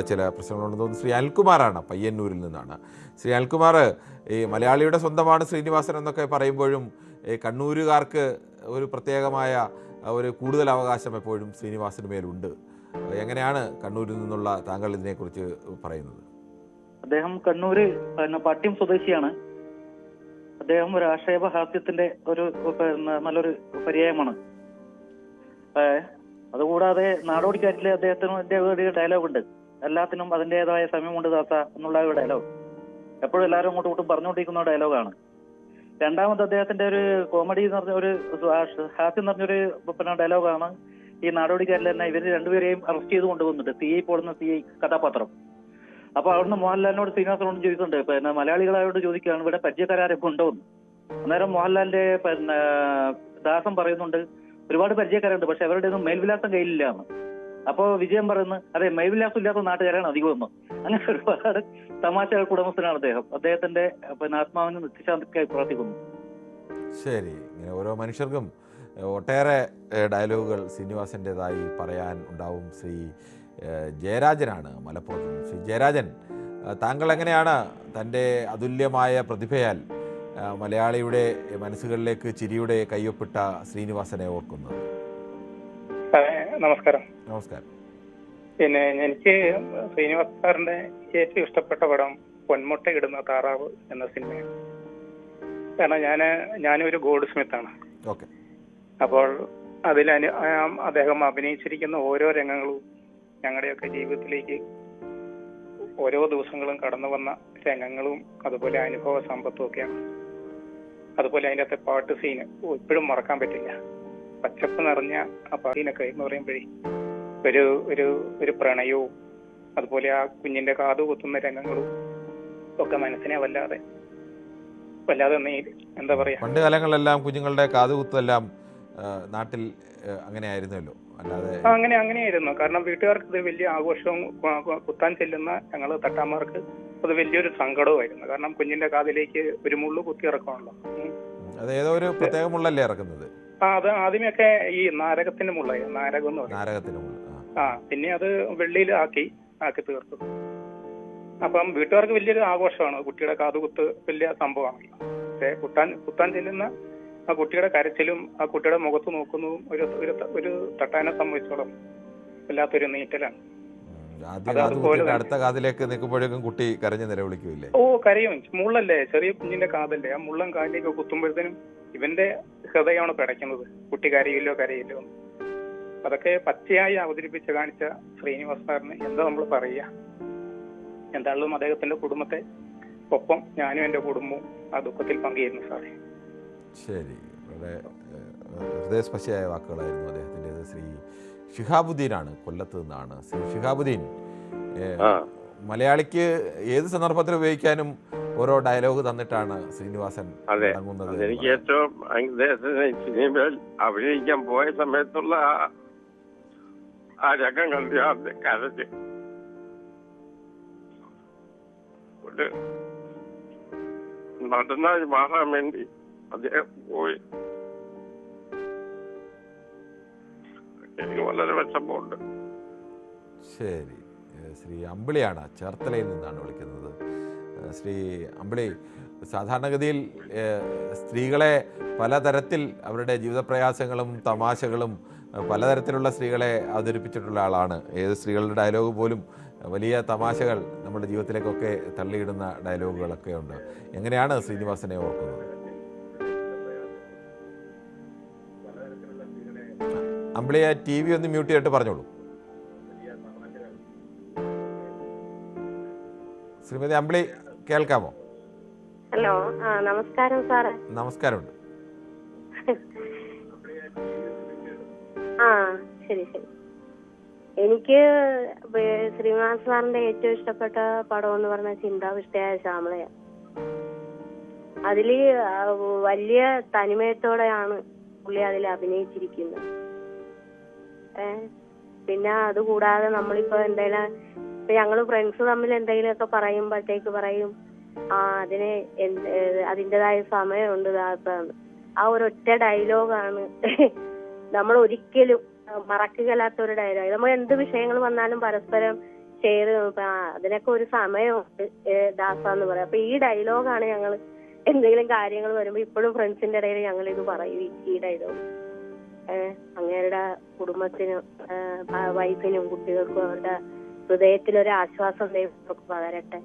ചില പ്രശ്നങ്ങളുണ്ടെന്ന് തോന്നുന്നു. ശ്രീ അനിൽകുമാറാണ്, പയ്യന്നൂരിൽ നിന്നാണ്. ശ്രീ അനിൽകുമാർ, ഈ മലയാളിയുടെ സ്വന്തമാണ് ശ്രീനിവാസൻ എന്നൊക്കെ പറയുമ്പോഴും കണ്ണൂരുകാർക്ക് ഒരു പ്രത്യേകമായ ഒരു കൂടുതൽ അവകാശം എപ്പോഴും ശ്രീനിവാസന് മേലുണ്ട്. എങ്ങനെയാണ് കണ്ണൂരിൽ നിന്നുള്ള താങ്കൾ ഇതിനെക്കുറിച്ച് പറയുന്നത്? അദ്ദേഹം കണ്ണൂര് പട്യം സ്വദേശിയാണ്. അദ്ദേഹം ഒരു ആക്ഷേപഹാസ്യത്തിന്റെ ഒരു നല്ലൊരു പര്യായമാണ്. അതുകൂടാതെ നാടോടിക്കാറ്റിലെ അദ്ദേഹത്തിന്റെ ഒരു ഡയലോഗ് ഉണ്ട്, എല്ലാത്തിനും അതിൻ്റെതായ സമയമുണ്ട് ദാസ എന്നുള്ള ഒരു ഡയലോഗ് എപ്പോഴും എല്ലാവരും അങ്ങോട്ടും ഇങ്ങോട്ടും പറഞ്ഞുകൊണ്ടിരിക്കുന്ന ഡയലോഗാണ്. രണ്ടാമത് അദ്ദേഹത്തിന്റെ ഒരു കോമഡി എന്ന് പറഞ്ഞ ഒരു ഹാസ്യം നിറഞ്ഞൊരു ഡയലോഗാണ് ഈ നാടോടിക്കാറ്റിൽ തന്നെ ഇവര് രണ്ടുപേരെയും അറസ്റ്റ് ചെയ്ത് കൊണ്ടുപോകുന്നുണ്ട്, CI പോടുന്ന CI കഥാപാത്രം. അപ്പൊ അവിടുന്ന് മോഹൻലാലിനോട് ശ്രീനിവാസനോട് ചോദിക്കുന്നുണ്ട്, മലയാളികളായോട് ചോദിക്കുകയാണ് ഇവിടെ പരിചയക്കാരൊക്കെ ഉണ്ടോന്ന്. അന്നേരം മോഹൻലാലിന്റെ ദാസം പറയുന്നുണ്ട് ഒരുപാട് പരിചയക്കാരുണ്ട്, പക്ഷെ അവരുടെ ഒന്നും മേൽവിലാസം കയ്യിലില്ല എന്ന്. അപ്പോ വിജയം പറയുന്നു അതെ മേൽവിലാസം ഇല്ലാത്ത നാട്ടുകാരാണ് അധികമെന്ന്. അങ്ങനെ ഒരുപാട് തമാശകൾക്ക് ഉടമസ്ഥനാണ് അദ്ദേഹം. അദ്ദേഹത്തിന്റെ ആത്മാവിന് നിത്യശാന്തിക്കായി പ്രവർത്തിക്കുന്നു. ശരി, ഇങ്ങനെ ഓരോ മനുഷ്യർക്കും ഒട്ടേറെ ഡയലോഗുകൾ ശ്രീനിവാസൻ്റെതായി പറയാൻ ഉണ്ടാവും. ശ്രീ ജയരാജനാണ് മലപ്പുറത്ത് നിന്ന്. ശ്രീ ജയരാജൻ, താങ്കൾ എങ്ങനെയാണ് തൻ്റെ അതുല്യമായ പ്രതിഭയാൽ മലയാളിയുടെ മനസ്സുകളിലേക്ക് ചിരിയുടെ കയ്യൊപ്പിട്ട ശ്രീനിവാസനെ ഓർക്കുന്നത്? നമസ്കാരം. നമസ്കാരം. പിന്നെ എനിക്ക് ശ്രീനിവാസ സാറിന്റെ ഏറ്റവും ഇഷ്ടപ്പെട്ട പടം പൊന്മുട്ട ഇടുന്ന താറാവ് എന്ന സിനിമയാണ്. കാരണം ഞാനൊരു ഗോൾഡ് സ്മിത്താണ്. ഓക്കെ. അപ്പോൾ അതിൽ അദ്ദേഹം അഭിനയിച്ചിരിക്കുന്ന ഓരോ രംഗങ്ങളും ഞങ്ങളുടെയൊക്കെ ജീവിതത്തിലേക്ക് ഓരോ ദിവസങ്ങളും കടന്നു വന്ന രംഗങ്ങളും അതുപോലെ അനുഭവ സമ്പത്തും ഒക്കെയാണ്. അതുപോലെ അതിൻ്റെ അകത്തെ പാട്ട് സീന് ഇപ്പോഴും മറക്കാൻ പറ്റില്ല. പച്ചപ്പ് നിറഞ്ഞ ആ പാട്ടിനൊക്കെ എന്ന് പറയുമ്പോഴേ ഒരു ഒരു ഒരു പ്രണയവും അതുപോലെ ആ കുഞ്ഞിന്റെ കാതു കുത്തുന്ന രംഗങ്ങളും ഒക്കെ മനസ്സിനെ വല്ലാതെ എന്താ പറയാ, പണ്ട് കാലങ്ങളിലെല്ലാം കുഞ്ഞുങ്ങളുടെ കാതുകുത്തെല്ലാം നാട്ടിൽ അങ്ങനെ ആയിരുന്നല്ലോ. അല്ലാതെ അങ്ങനെയായിരുന്നു. കാരണം വീട്ടുകാർക്ക് ഇത് വലിയ ആഘോഷവും കുത്താൻ ചെല്ലുന്ന ഞങ്ങൾ തട്ടാമാർക്ക് അത് വലിയൊരു സങ്കടവുമായിരുന്നു. കാരണം കുഞ്ഞിന്റെ കാതിലേക്ക് ഒരു മുള്ളു കുത്തി ഇറക്കമാണല്ലോ. അത് ഏതോ ഒരു പ്രത്യേക മുള്ളല്ലേ ഇറക്കുന്നത്? അത് ആദ്യമൊക്കെ ഈ നാരകത്തിന്റെ മുള്ളായിരുന്നു, നാരകം എന്ന് പറയും. നാരകത്തിന്റെ മുള്ള. പിന്നെ അത് വെള്ളിയിൽ ആക്കി തീർത്തു. അപ്പം വീട്ടുകാർക്ക് വലിയൊരു ആഘോഷമാണ്. കുട്ടിയുടെ കാതുകുത്ത് വലിയ സംഭവമാണല്ലോ. പക്ഷെ കുത്താൻ ചെല്ലുന്ന ആ കുട്ടിയുടെ കരച്ചിലും ആ കുട്ടിയുടെ മുഖത്ത് നോക്കുന്നതും ഒരു തട്ടാനെ സംബന്ധിച്ചോളം വല്ലാത്തൊരു നീറ്റലാണ്. അടുത്ത കാതിലേക്ക് നിൽക്കുമ്പോഴേക്കും കുട്ടി കരഞ്ഞ് നിലവിളിക്കില്ലേ? കരയും. മുള്ളല്ലേ, ചെറിയ കുഞ്ഞിന്റെ കാതല്ലേ, ആ മുള്ളൻ കാലിലേക്ക് കുത്തുമ്പോഴത്തേനും ഇവന്റെ ഹൃദയമാണ് പിടയ്ക്കുന്നത്. കുട്ടി കരയില്ലോ. അതൊക്കെ പച്ചയായി അവതരിപ്പിച്ച് കാണിച്ച ശ്രീനിവാസ സാറിന് എന്താ നമ്മൾ പറയുക. എന്തായാലും അദ്ദേഹത്തിന്റെ കുടുംബത്തെ ഒപ്പം ഞാനും എന്റെ കുടുംബവും ആ ദുഃഖത്തിൽ പങ്കുചേരുന്നു സാറേ. ശരി, വളരെ ഹൃദയസ്പർശിയായ വാക്കുകളായിരുന്നു അദ്ദേഹത്തിൻ്റെത്. ശ്രീ ഷിഹാബുദ്ദീനാണ്, കൊല്ലത്ത് നിന്നാണ്. ശ്രീ ഷിഹാബുദ്ദീൻ, മലയാളിക്ക് ഏത് സന്ദർഭത്തിൽ ഉപയോഗിക്കാനും ഓരോ ഡയലോഗ് തന്നിട്ടാണ് ശ്രീനിവാസൻ ഇറങ്ങുന്നത്. എനിക്ക് ഏറ്റവും സിനിമയിൽ അഭിനയിക്കാൻ പോയ സമയത്തുള്ള ആ രംഗം കണ്ട് കരഞ്ഞ് നടനായി മാറാൻ വേണ്ടി അദ്ദേഹം പോയി. എനിക്ക് വളരെ വിഷമമുണ്ട്. ശരി, ശ്രീ അമ്പിളിയാണ്, ചേർത്തലയിൽ നിന്നാണ് വിളിക്കുന്നത്. ശ്രീ അമ്പിളി, സാധാരണഗതിയിൽ സ്ത്രീകളെ പലതരത്തിൽ അവരുടെ ജീവിതപ്രയാസങ്ങളും തമാശകളും പലതരത്തിലുള്ള സ്ത്രീകളെ അവതരിപ്പിച്ചിട്ടുള്ള ആളാണ്. ഏത് സ്ത്രീകളുടെ ഡയലോഗ് പോലും വലിയ തമാശകൾ നമ്മുടെ ജീവിതത്തിലേക്കൊക്കെ തള്ളിയിടുന്ന ഡയലോഗുകളൊക്കെ ഉണ്ട്. എങ്ങനെയാണ് ശ്രീനിവാസനെ ഓർക്കുന്നത്? അമ്പിളിയെ TV ഒന്ന് മ്യൂട്ട് ചെയ്തിട്ട് പറഞ്ഞോളൂ. ശ്രീമതി അമ്പിളി, കേൾക്കാമോ? ഹലോ, നമസ്കാരം സാറേ. നമസ്കാരമുണ്ട്. ശരി. എനിക്ക് ശ്രീനിവാസ സാറിന്റെ ഏറ്റവും ഇഷ്ടപ്പെട്ട പടം എന്ന് പറഞ്ഞ ചിന്താവിഷ്ടയായ ശ്യാമളയാണ്. അതില് വലിയ തനിമയത്തോടെയാണ് പുള്ളി അതിൽ അഭിനയിച്ചിരിക്കുന്നത്. പിന്നെ അതുകൂടാതെ നമ്മളിപ്പോ എന്തെങ്കിലും ഞങ്ങള് ഫ്രണ്ട്സ് തമ്മിൽ എന്തെങ്കിലുമൊക്കെ പറയുമ്പോഴത്തേക്ക് പറയും അതിൻ്റെതായ സമയമുണ്ട് ദാസാന്ന്. ആ ഒരൊറ്റ ഡയലോഗാണ് നമ്മൾ ഒരിക്കലും മറക്കുകയില്ലാത്ത ഒരു ഡയലോഗ്. നമ്മൾ എന്ത് വിഷയങ്ങൾ വന്നാലും പരസ്പരം ഷെയർ അതിനൊക്കെ ഒരു സമയമുണ്ട് ദാസാന്ന് പറയാം. അപ്പൊ ഈ ഡയലോഗാണ് ഞങ്ങൾ എന്തെങ്കിലും കാര്യങ്ങൾ വരുമ്പോ ഇപ്പോഴും ഫ്രണ്ട്സിന്റെ ഇടയിൽ ഞങ്ങൾ ഇത് പറയും ഈ ഡയലോഗ്. അങ്ങേരുടെ കുടുംബത്തിനും വൈഫിനും കുട്ടികൾക്കും അവരുടെ ഹൃദയത്തിലൊരു ആശ്വാസം ദൈവം പകരട്ടെ.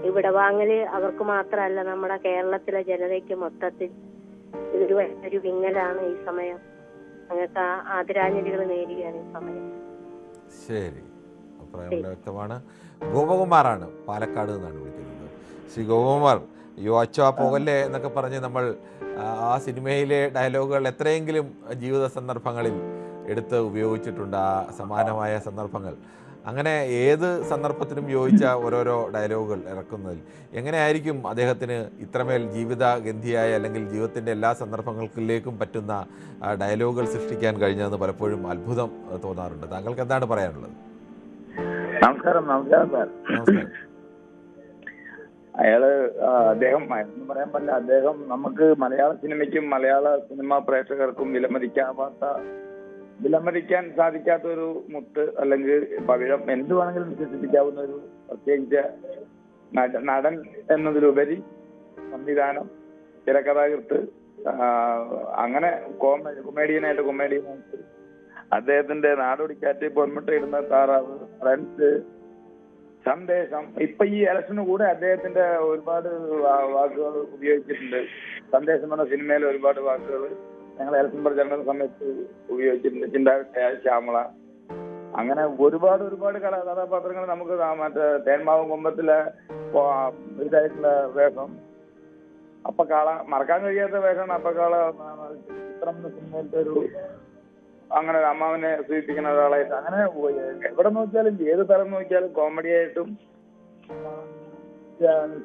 ഈ വിടവാങ്ങല് അവർക്ക് മാത്രമല്ല, നമ്മുടെ കേരളത്തിലെ ജനതയ്ക്ക് മൊത്തത്തിൽ ഇതൊരു വലിയൊരു വിങ്ങലാണ് ഈ സമയം. അങ്ങനത്തെ ആദരാഞ്ജലികൾ നേരുകയാണ് ഈ സമയം. ശരി, അഭിപ്രായം വളരെ വ്യക്തമാണ്. ഗോപകുമാറാണ്, പാലക്കാട് നിന്നാണ് വിളിക്കുന്നത്. ശ്രീ ഗോപകുമാർ, യോ അച്ഛാ പോകല്ലേ എന്നൊക്കെ പറഞ്ഞ് നമ്മൾ ആ സിനിമയിലെ ഡയലോഗുകൾ എത്രയെങ്കിലും ജീവിത സന്ദർഭങ്ങളിൽ എടുത്ത് ഉപയോഗിച്ചിട്ടുണ്ട്, ആ സമാനമായ സന്ദർഭങ്ങൾ. അങ്ങനെ ഏത് സന്ദർഭത്തിനും യോജിച്ച ഓരോരോ ഡയലോഗുകൾ ഇറക്കുന്നതിൽ എങ്ങനെയായിരിക്കും അദ്ദേഹത്തിന് ഇത്രമേൽ ജീവിതഗന്ധിയായ അല്ലെങ്കിൽ ജീവിതത്തിൻ്റെ എല്ലാ സന്ദർഭങ്ങളിലേക്കും പറ്റുന്ന ഡയലോഗുകൾ സൃഷ്ടിക്കാൻ കഴിഞ്ഞതെന്ന് പലപ്പോഴും അത്ഭുതം തോന്നാറുണ്ട്. താങ്കൾക്ക് എന്താണ് പറയാനുള്ളത്? നമസ്കാരം. നമസ്കാരം സാർ. നമസ്കാരം. അദ്ദേഹം എന്ന് പറയാൻ പറ്റില്ല, അദ്ദേഹം നമുക്ക് മലയാള സിനിമയ്ക്കും മലയാള സിനിമാ പ്രേക്ഷകർക്കും വിലമതിക്കാൻ സാധിക്കാത്ത ഒരു മുത്ത് അല്ലെങ്കിൽ പവിഴം എന്ത് വേണമെങ്കിലും വിശേഷിപ്പിക്കാവുന്ന ഒരു പ്രത്യേകിച്ച് നടൻ എന്നതിലുപരി സംവിധാനം, തിരക്കഥാകൃത്ത്, അങ്ങനെ കൊമേഡിയനായിട്ട് അദ്ദേഹത്തിന്റെ നാടോടിക്കാറ്റ്, പൊന്മുട്ടയിടുന്ന താറാവ്, ഫ്രണ്ട്സ്, സന്ദേശം. ഇപ്പൊ ഈ ഇലക്ഷന് കൂടെ അദ്ദേഹത്തിന്റെ ഒരുപാട് വാക്കുകൾ ഉപയോഗിച്ചിട്ടുണ്ട്. സന്ദേശം എന്ന സിനിമയിലെ ഒരുപാട് വാക്കുകൾ ഞങ്ങൾ ഇലക്ഷൻ പ്രചരണ സമയത്ത് ഉപയോഗിച്ചിട്ടുണ്ട്. ശ്യാമള, അങ്ങനെ ഒരുപാട് കഥാപാത്രങ്ങൾ നമുക്ക് മറ്റേ തേന്മാവും കുമ്പത്തിലെ ഇതായിട്ടുള്ള വേഷം, അപ്പക്കാള, മറക്കാൻ കഴിയാത്ത വേഷമാണ് അപ്പക്കാള. ചിത്രം എന്ന സിനിമയിലത്തെ ഒരു അങ്ങനെ അമ്മാവനെ സൂചിപ്പിക്കുന്ന ഒരാളായിട്ട്, അങ്ങനെ എവിടെ നോക്കിയാലും ഏത് തരം നോക്കിയാലും കോമഡി ആയിട്ടും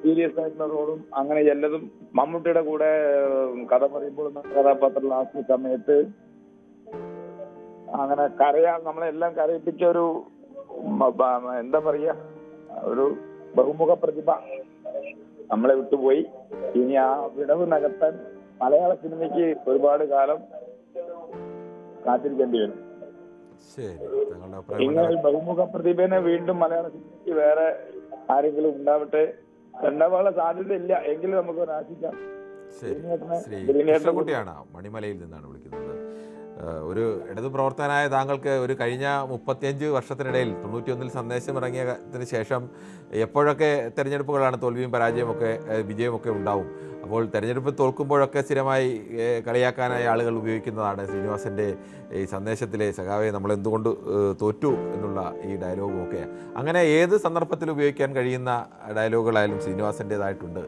സീരിയസ് ആയിട്ടുള്ള റോളും അങ്ങനെ എല്ലാതും. മമ്മൂട്ടിയുടെ കൂടെ കഥ പറയുമ്പോൾ കഥാപാത്രം ലാസ്റ്റ് സമയത്ത് അങ്ങനെ നമ്മളെല്ലാം കരയിപ്പിച്ച ഒരു എന്താ പറയാ, ഒരു ബഹുമുഖ പ്രതിഭ നമ്മളെ വിട്ടുപോയി. ഇനി ആ വിടവ് നികത്താൻ മലയാള സിനിമയ്ക്ക് ഒരുപാട് കാലം കാത്തിരിക്കേണ്ടി വരും. ഇങ്ങനെ ബഹുമുഖ പ്രതിഭനെ വീണ്ടും മലയാള സിനിമയ്ക്ക് വേറെ ആരെങ്കിലും ഉണ്ടാവട്ടെ. ഉണ്ടാവാനുള്ള സാധ്യത ഇല്ല, എങ്കിലും നമുക്ക് ആശിക്കാം. കുട്ടിയാണ് മണിമലയിൽ നിന്നാണ് വിളിക്കുന്നത്. ഒരു ഇടതു പ്രവർത്തകനായ താങ്കൾക്ക് ഒരു കഴിഞ്ഞ 35 വർഷത്തിനിടയിൽ 91 സന്ദേശം ഇറങ്ങിയതിന് ശേഷം എപ്പോഴൊക്കെ തെരഞ്ഞെടുപ്പുകളാണ് തോൽവിയും പരാജയമൊക്കെ വിജയമൊക്കെ ഉണ്ടാവും. അപ്പോൾ തെരഞ്ഞെടുപ്പ് തോൽക്കുമ്പോഴൊക്കെ സ്ഥിരമായി കളിയാക്കാനായി ആളുകൾ ഉപയോഗിക്കുന്നതാണ് ശ്രീനിവാസൻ്റെ ഈ സന്ദേശത്തിലെ സഖാവെ നമ്മളെന്തുകൊണ്ട് തോറ്റു എന്നുള്ള ഈ ഡയലോഗുമൊക്കെ. അങ്ങനെ ഏത് സന്ദർഭത്തിൽ ഉപയോഗിക്കാൻ കഴിയുന്ന ഡയലോഗുകളായാലും ശ്രീനിവാസൻ്റേതായിട്ടുണ്ട്.